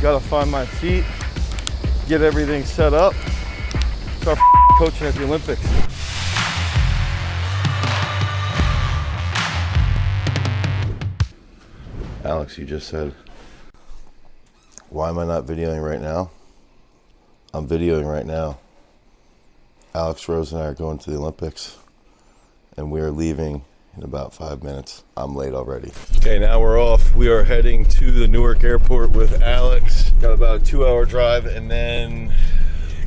Gotta find my seat, get everything set up, start coaching at the Olympics. Alex, you just said, why am I not videoing right now? I'm videoing right now. Alex Rose and I are going to the Olympics, and we are leaving in about 5 minutes. I'm late already. Okay, now we're off. We are heading to the Newark airport with Alex. Got about a 2-hour drive and then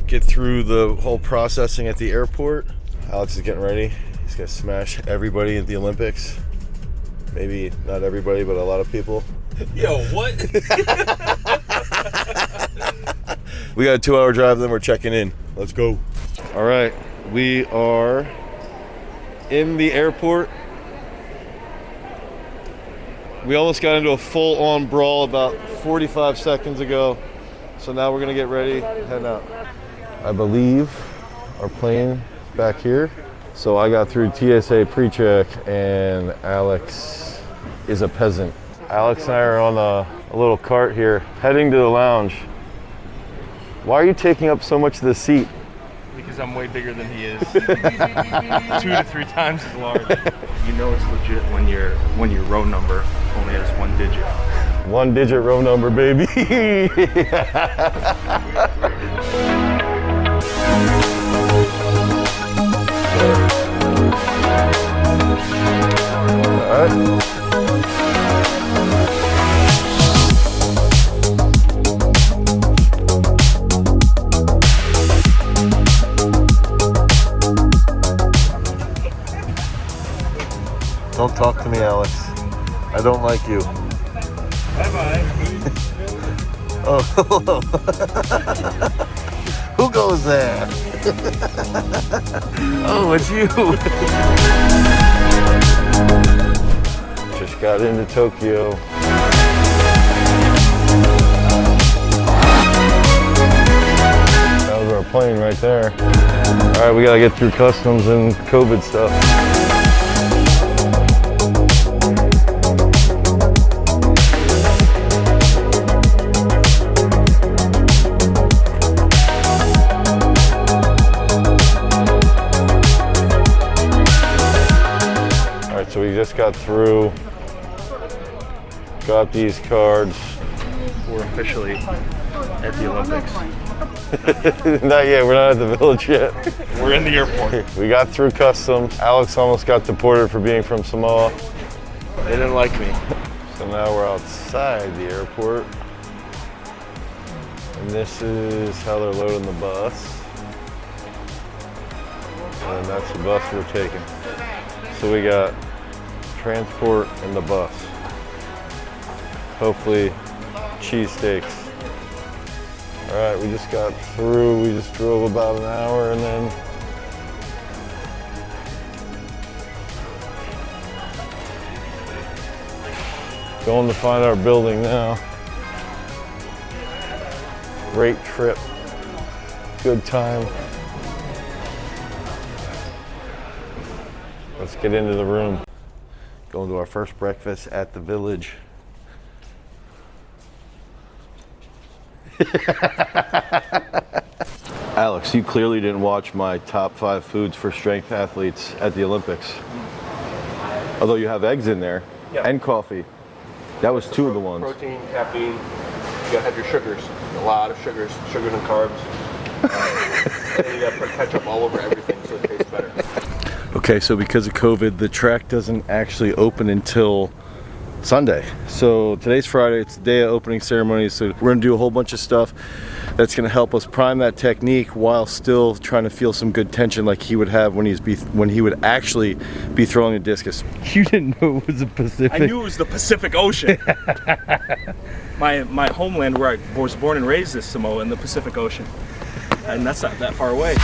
get through the whole processing at the airport. Alex is getting ready. He's gonna smash everybody at the Olympics. Maybe not everybody, but a lot of people. Yo, what? We got a 2-hour drive, then we're checking in. Let's go. All right, we are in the airport. We almost got into a full-on brawl about 45 seconds ago. So now we're gonna get ready, head out. I believe our plane is back here. So I got through TSA pre-check and Alex is a peasant. Alex and I are on a little cart here, heading to the lounge. Why are you taking up so much of the seat? Because I'm way bigger than he is. 2 to 3 times as large. You know it's legit when your row number only has 1 digit. 1 digit row number, baby. All right. Don't talk to me, Alex. I don't like you. Bye-bye. Oh, hello. Who goes there? Oh, it's you. Just got into Tokyo. That was our plane right there. All right, we gotta get through customs and COVID stuff. So we just got through, got these cards. We're officially at the Olympics. Not yet, we're not at the village yet. We're in the airport. We got through customs. Alex almost got deported for being from Samoa. They didn't like me. So now we're outside the airport. And this is how they're loading the bus. And that's the bus we're taking. So we got transport and the bus. Hopefully cheesesteaks. All right, we just got through. We just drove about an hour and then going to find our building now. Great trip, good time. Let's get into the room. Going to our first breakfast at the village. Alex, you clearly didn't watch my top 5 foods for strength athletes at the Olympics. Although you have eggs in there, yeah, and coffee. That was 2 of the ones. Protein, caffeine, you gotta have your sugars. A lot of sugars and carbs. And you gotta put ketchup all over everything so it tastes better. Okay, so because of COVID, the track doesn't actually open until Sunday. So today's Friday, it's the day of opening ceremony, so we're gonna do a whole bunch of stuff that's gonna help us prime that technique while still trying to feel some good tension like he would have when he would actually be throwing a discus. You didn't know it was the Pacific? I knew it was the Pacific Ocean. My homeland, where I was born and raised, is Samoa in the Pacific Ocean. And that's not that far away.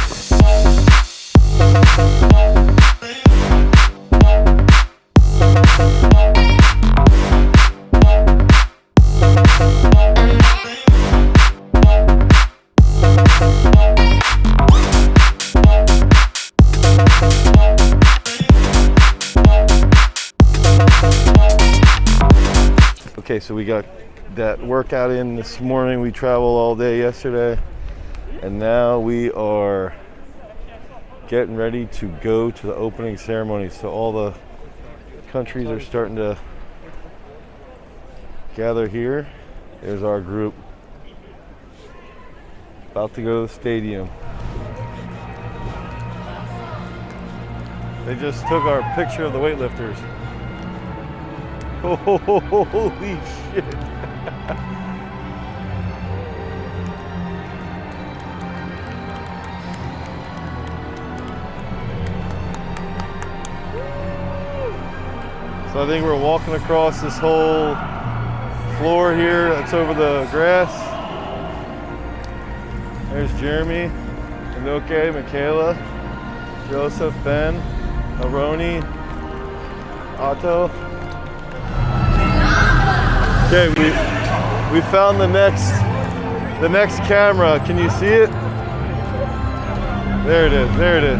Okay, so we got that workout in this morning. We traveled all day yesterday, and now we are getting ready to go to the opening ceremony. So all the countries are starting to gather here. There's our group about to go to the stadium. They just took our picture of the weightlifters. Holy shit. So I think we're walking across this whole floor here that's over the grass. There's Jeremy, Inoke, Michaela, Joseph, Ben, Aroni, Otto. Okay, we found the next camera. Can you see it? There it is. There it is.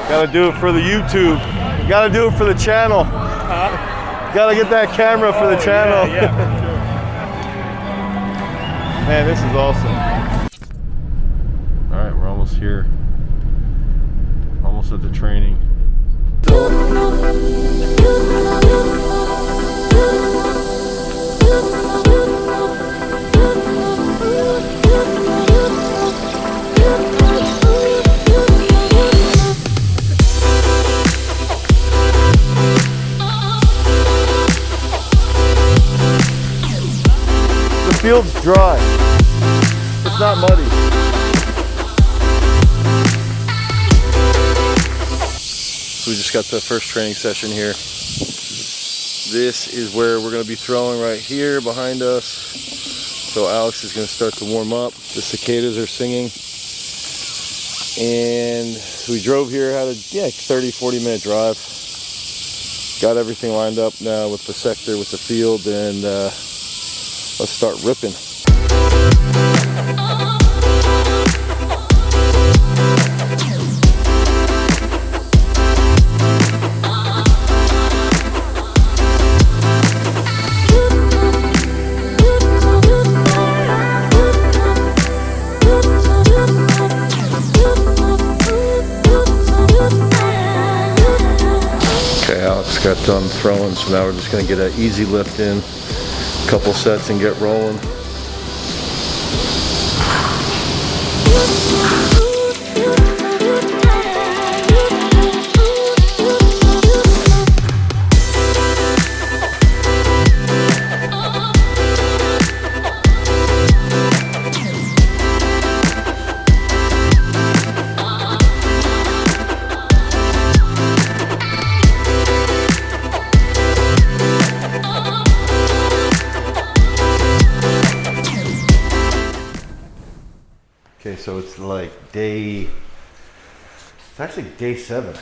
Gotta do it for the YouTube. Gotta do it for the channel. Gotta get that camera for the channel. Yeah, for sure. Man, this is awesome. All right, we're almost here. Almost at the training. The field's dry. It's not muddy. So we just got the first training session here. This is where we're going to be throwing right here behind us. So Alex is going to start to warm up. The cicadas are singing. And we drove here, had a 30-40 minute drive. Got everything lined up now with the sector, with the field, and let's start ripping. Okay, Alex got done throwing, so now we're just going to get an easy lift in, a couple sets, and get rolling. Okay, so it's like it's actually day 7.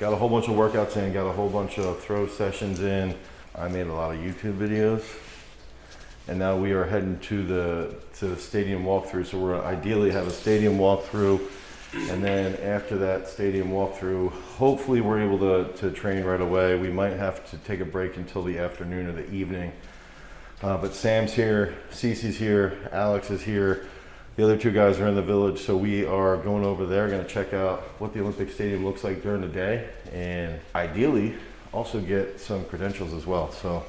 Got a whole bunch of workouts in, got a whole bunch of throw sessions in. I made a lot of YouTube videos. And now we are heading to the stadium walkthrough. So we're ideally have a stadium walkthrough. And then after that stadium walkthrough, hopefully we're able to train right away. We might have to take a break until the afternoon or the evening. But Sam's here, Cece's here, Alex is here. The other 2 guys are in the village, so we are going over there, going to check out what the Olympic Stadium looks like during the day, and ideally also get some credentials as well. So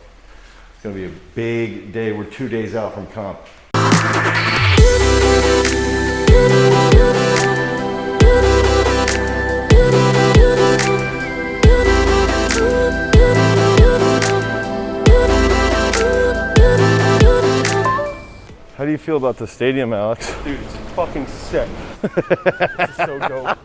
it's going to be a big day. We're 2 days out from comp. How do you feel about the stadium, Alex? Dude, it's fucking sick. It's so dope.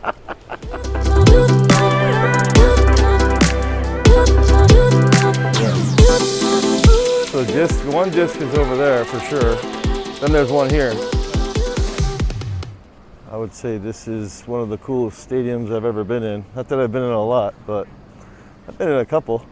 So one disc is over there for sure. Then there's one here. I would say this is one of the coolest stadiums I've ever been in. Not that I've been in a lot, but I've been in a couple.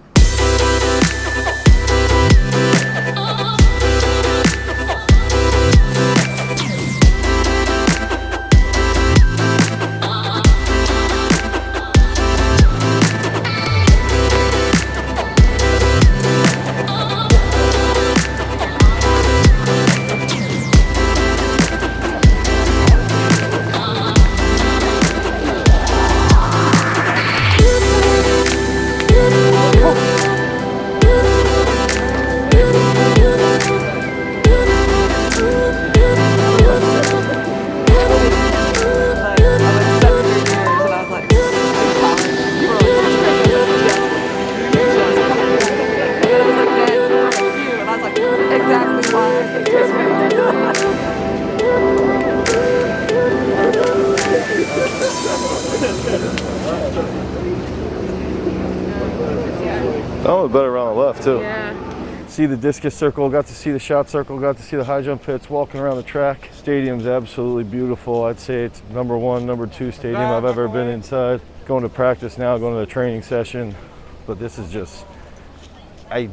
on the left too. Yeah. See the discus circle, got to see the shot circle, got to see the high jump pits, walking around the track. Stadium's absolutely beautiful. I'd say it's number 1, number 2 stadium I've ever been inside. Going to practice now, going to the training session, but this is just, I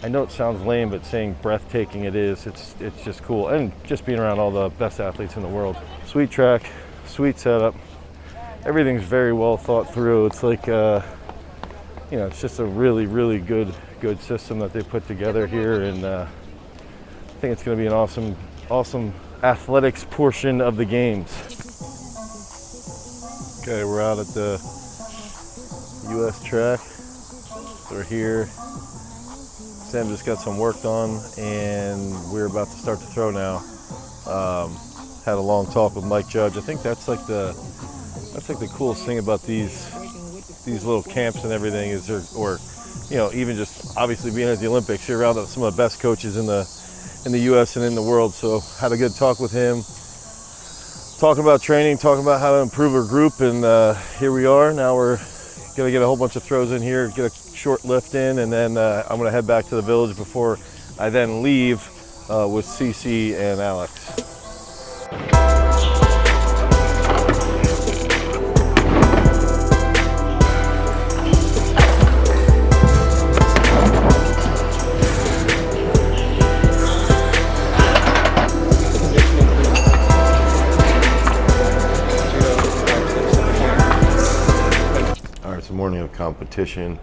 know it sounds lame, but saying breathtaking it is. It's just cool, and just being around all the best athletes in the world. Sweet track, sweet setup. Everything's very well thought through. It's like, you know, it's just a really, really good system that they put together here, and I think it's going to be an awesome athletics portion of the games. Okay, we're out at the U.S. track. We're here. Sam just got some work done, and we're about to start to throw now. Had a long talk with Mike Judge. I think that's like the coolest thing about these little camps and everything is or you know, even just obviously being at the Olympics, you're around some of the best coaches in the U.S. and in the world. So had a good talk with him, talking about training, talking about how to improve our group, and here we are. Now we're gonna get a whole bunch of throws in here, get a short lift in, and then I'm gonna head back to the village before I then leave with CC and Alex. Morning of competition.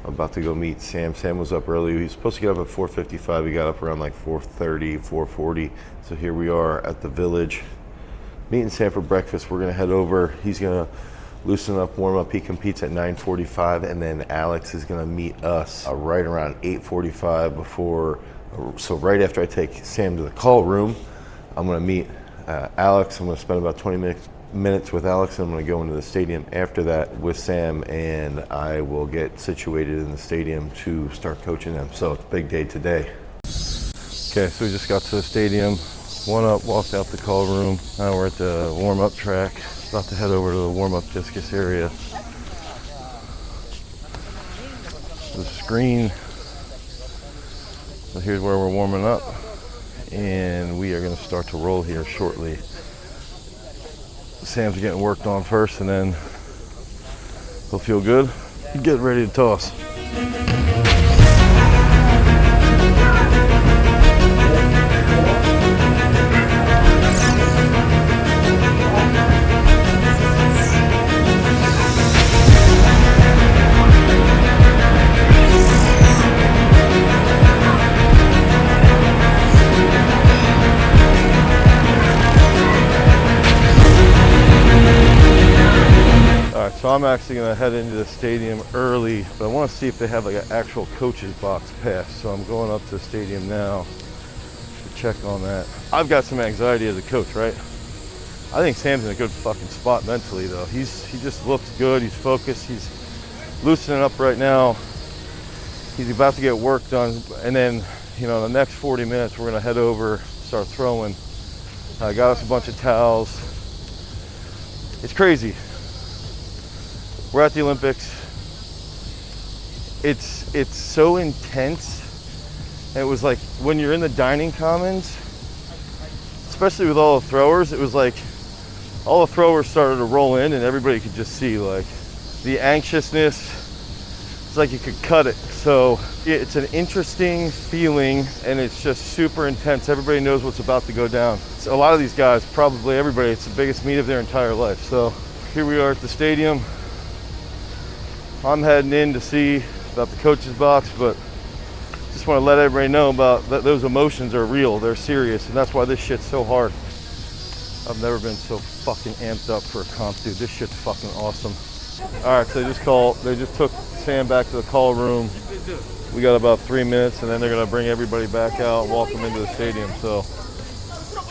I'm about to go meet Sam. Sam was up early. He was supposed to get up at 4:55. He got up around like 4:30, 4:40. So here we are at the village, meeting Sam for breakfast. We're gonna head over. He's gonna loosen up, warm up. He competes at 9:45, and then Alex is gonna meet us right around 8:45 so right after I take Sam to the call room, I'm gonna meet Alex. I'm gonna spend about 20 minutes with Alex, and I'm going to go into the stadium after that with Sam, and I will get situated in the stadium to start coaching them. So it's a big day today. Okay, so we just got to the stadium, one up, walked out the call room. Now we're at the warm-up track, about to head over to the warm-up discus area. The screen, so here's where we're warming up, and we are going to start to roll here shortly. Sam's getting worked on first, and then he'll feel good. Get ready to toss. So I'm actually going to head into the stadium early, but I want to see if they have like an actual coach's box pass. So I'm going up to the stadium now to check on that. I've got some anxiety as a coach, right? I think Sam's in a good fucking spot mentally though. He just looks good, he's focused, he's loosening up right now. He's about to get work done, and then, you know, the next 40 minutes we're going to head over, start throwing. I got us a bunch of towels. It's crazy. We're at the Olympics. It's so intense. And it was like when you're in the dining commons, especially with all the throwers, it was like all the throwers started to roll in, and everybody could just see like the anxiousness. It's like you could cut it. So it's an interesting feeling, and it's just super intense. Everybody knows what's about to go down. So a lot of these guys, probably everybody, it's the biggest meet of their entire life. So here we are at the stadium. I'm heading in to see about the coach's box, but just want to let everybody know about that those emotions are real, they're serious, and that's why this shit's so hard. I've never been so fucking amped up for a comp, dude. This shit's fucking awesome. All right, so they just took Sam back to the call room. We got about 3 minutes, and then they're gonna bring everybody back out, walk them into the stadium. So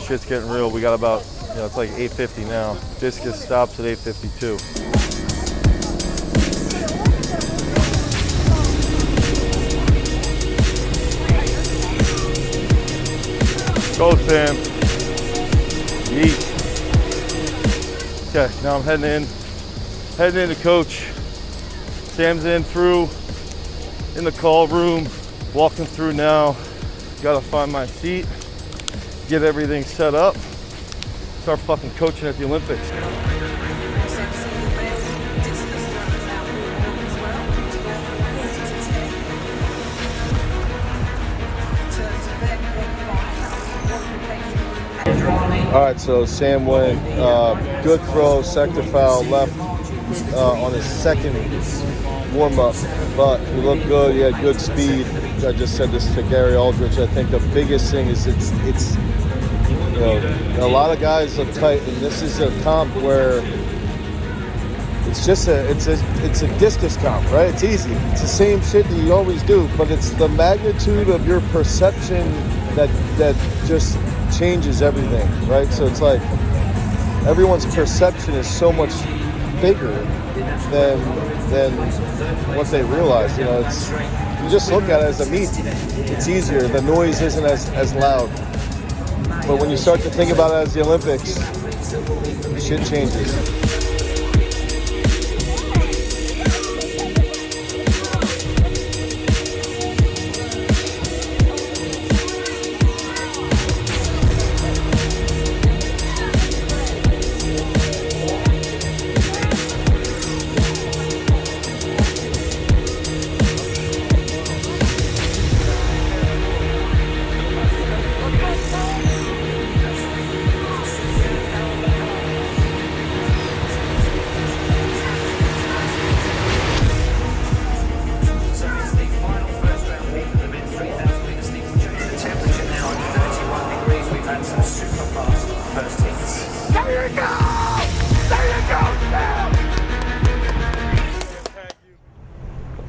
shit's getting real. We got about, you know, it's like 8:50 now. Discus stops at 8:52. Go, Sam. Yeet. Okay, now I'm heading in to coach. Sam's in through in the call room, walking through now. Gotta find my seat, get everything set up, start fucking coaching at the Olympics. All right, so Sam went good throw, sector foul, left on his second warm-up, but he looked good. He had good speed. I just said this to Gary Aldrich. I think the biggest thing is it's you know, a lot of guys look tight, and this is a comp where it's just it's a discus comp, right? It's easy. It's the same shit that you always do, but it's the magnitude of your perception that just changes everything, right? So it's like everyone's perception is so much bigger than what they realize. You know, it's, you just look at it as a meet. It's easier. The noise isn't as loud. But when you start to think about it as the Olympics, shit changes.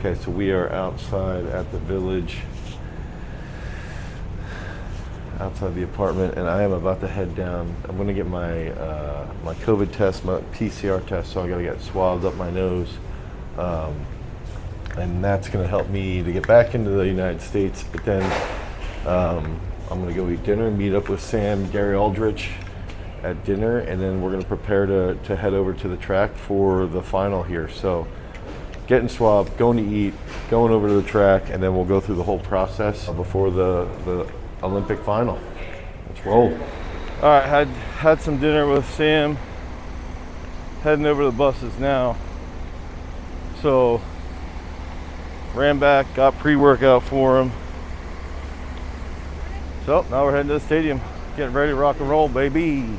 Okay, so we are outside at the village, outside the apartment, and I am about to head down. I'm going to get my my COVID test, my PCR test, so I got to get swabbed up my nose, and that's going to help me to get back into the United States. But then I'm going to go eat dinner, meet up with Sam, Gary Aldrich at dinner, and then we're going to prepare to head over to the track for the final here. So getting swabbed, going to eat, going over to the track, and then we'll go through the whole process before the Olympic final. Let's roll. All right, had some dinner with Sam, heading over to the buses now. So ran back, got pre-workout for him. So now we're heading to the stadium, getting ready to rock and roll, baby.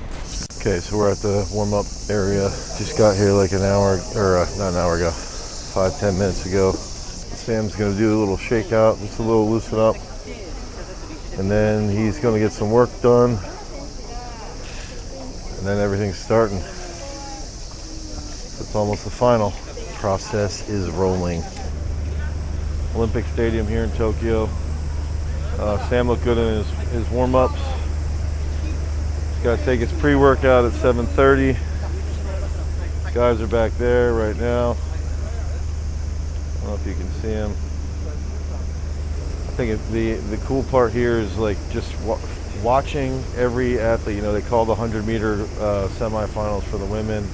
Okay, so we're at the warm-up area. Just got here like an hour, or not an hour ago, 5-10 minutes ago. Sam's gonna do a little shakeout, just a little loosen up, and then he's gonna get some work done, and then everything's starting. It's almost the final. Process is rolling. Olympic Stadium here in Tokyo. Sam looked good in his warm-ups. He's got to take his pre-workout at 7:30. Guys are back there right now. I don't know if you can see him. I think the cool part here is like just watching every athlete. You know, they call the 100-meter semifinals for the women,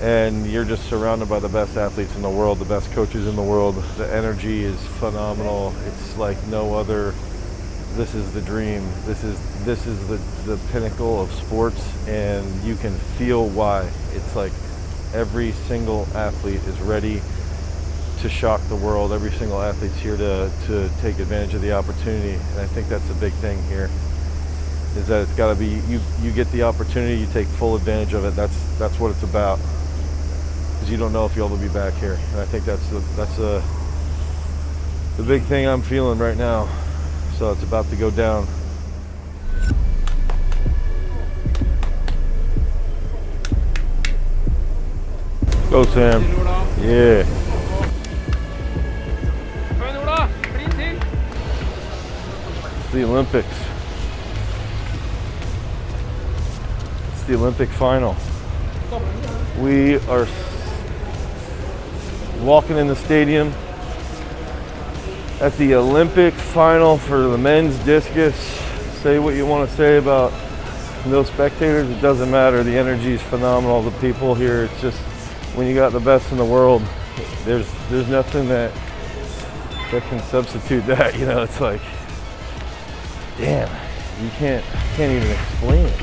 and you're just surrounded by the best athletes in the world, the best coaches in the world. The energy is phenomenal. It's like no other. This is the dream. This is the pinnacle of sports, and you can feel why. It's like every single athlete is ready to shock the world. Every single athlete's here to take advantage of the opportunity, and I think that's a big thing here. Is that it's got to be you get the opportunity, you take full advantage of it. That's what it's about. Because you don't know if you'll ever be back here, and I think that's the big thing I'm feeling right now. So it's about to go down. Go Sam. Yeah. It's the Olympics. It's the Olympic final. We are walking in the stadium at the Olympic final for the men's discus. Say what you want to say about no spectators, it doesn't matter. The energy is phenomenal. The people here, it's just when you got the best in the world, there's nothing that that can substitute that. You know, it's like, damn, you can't even explain it.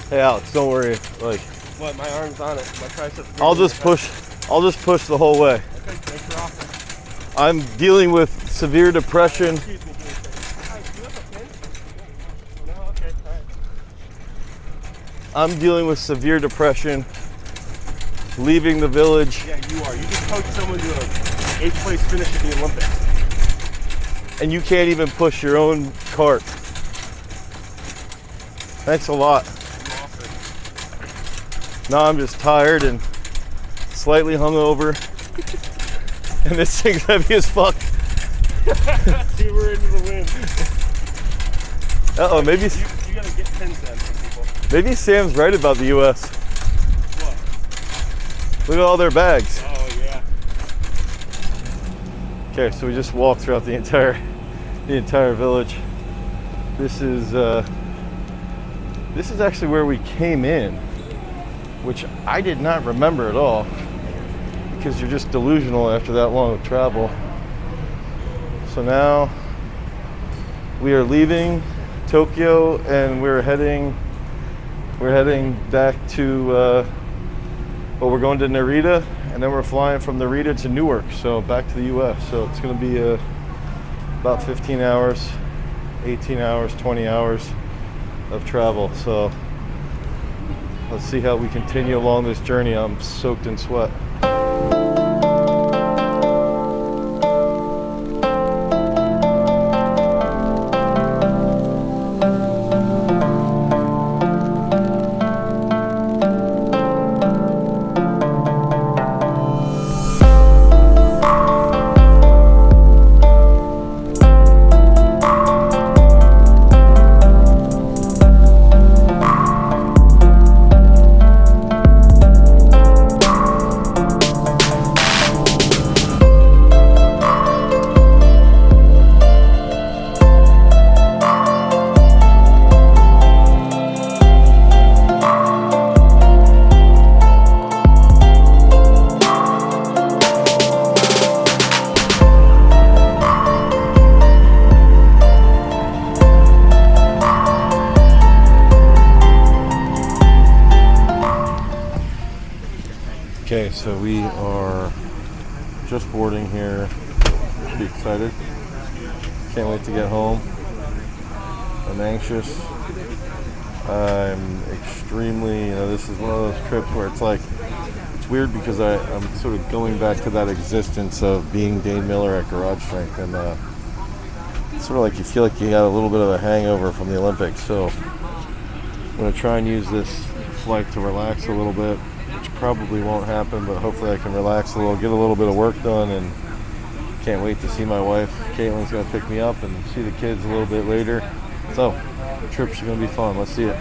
Hey Alex, don't worry. Like, What? My arm's on it. My triceps. I'll just push the whole way. Okay, thanks for offering. I'm dealing with severe depression. Excuse me. Hi, do you have a pen? No, okay, all right. I'm dealing with severe depression. Leaving the village, Yeah, you are. You just coached someone to an 8th place finish at the Olympics. and you can't even push your own cart. Thanks a lot. Now I'm just tired and slightly hungover, and this thing's heavy as fuck. See, we're into the wind. Uh-oh, maybe You gotta get 10 cents from people. maybe Sam's right about the U.S. What? Look at all their bags. Oh, yeah. Okay, so we just walked throughout the entire village. This is actually where we came in, which I did not remember at all, because you're just delusional after that long of travel. So now we are leaving Tokyo and we're heading back to we're going to Narita, and then we're flying from Narita to Newark, so back to the US. So it's going to be about 15 hours, 18 hours, 20 hours of travel. So let's see how we continue along this journey. I'm soaked in sweat. Okay, so we are just boarding here. Pretty excited. Can't wait to get home. I'm anxious. I'm extremely, this is one of those trips where it's like, it's weird because I'm sort of going back to that existence of being Dane Miller at Garage Strength, and it's sort of like you feel like you got a little bit of a hangover from the Olympics. So I'm going to try and use this flight to relax a little bit, which probably won't happen, but hopefully I can relax a little, get a little bit of work done, and can't wait to see my wife. Caitlin's going to pick me up and see the kids a little bit later. So the trip's going to be fun. Let's see it.